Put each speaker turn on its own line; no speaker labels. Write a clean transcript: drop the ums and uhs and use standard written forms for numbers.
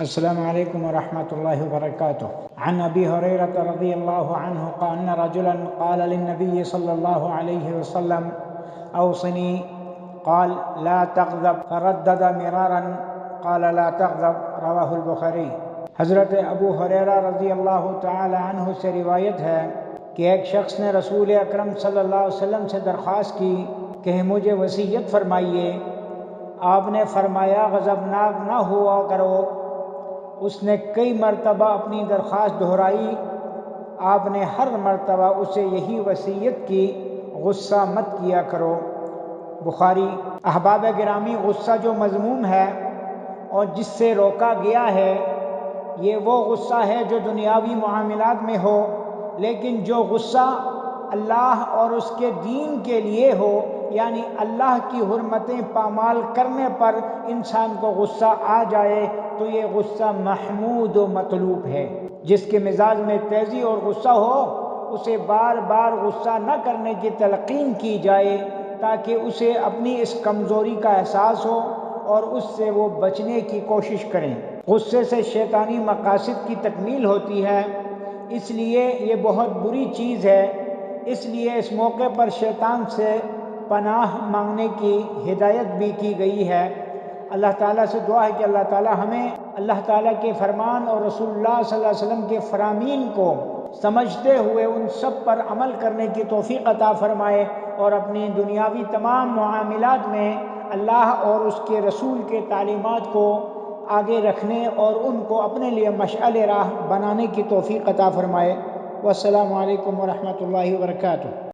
السلام عليكم ورحمة الله وبركاته. عن أبي هريرة رضي الله عنه قال أن رجلا قال للنبي صلى الله عليه وسلم أوصني، قال لا تغضب، فردد مرارا قال لا تغضب، رواہ البخاری۔ حضرت ابو ہریرہ رضی اللہ تعالی عنہ سے روایت ہے کہ ایک شخص نے رسول اکرم صلی اللہ علیہ وسلم سے درخواست کی کہ مجھے وصیت فرمائیے۔ آپ نے فرمایا غضبناک نہ ہوا کرو۔ اس نے کئی مرتبہ اپنی درخواست دہرائی۔ آپ نے ہر مرتبہ اسے یہی وصیت کی، غصہ مت کیا کرو۔ بخاری۔ احباب گرامی، غصہ جو مذموم ہے اور جس سے روکا گیا ہے، یہ وہ غصہ ہے جو دنیاوی معاملات میں ہو، لیکن جو غصہ اللہ اور اس کے دین کے لیے ہو، یعنی اللہ کی حرمتیں پامال کرنے پر انسان کو غصہ آ جائے، تو یہ غصہ محمود و مطلوب ہے۔ جس کے مزاج میں تیزی اور غصہ ہو، اسے بار بار غصہ نہ کرنے کی تلقین کی جائے تاکہ اسے اپنی اس کمزوری کا احساس ہو اور اس سے وہ بچنے کی کوشش کریں۔ غصے سے شیطانی مقاصد کی تکمیل ہوتی ہے، اس لیے یہ بہت بری چیز ہے۔ اس لیے اس موقع پر شیطان سے پناہ مانگنے کی ہدایت بھی کی گئی ہے۔ اللہ تعالیٰ سے دعا ہے کہ اللہ تعالیٰ ہمیں اللہ تعالیٰ کے فرمان اور رسول اللہ صلی اللہ علیہ وسلم کے فرامین کو سمجھتے ہوئے ان سب پر عمل کرنے کی توفیق عطا فرمائے، اور اپنی دنیاوی تمام معاملات میں اللہ اور اس کے رسول کے تعلیمات کو آگے رکھنے اور ان کو اپنے لیے مشعل راہ بنانے کی توفیق عطا فرمائے۔ والسلام علیکم ورحمۃ اللہ وبرکاتہ۔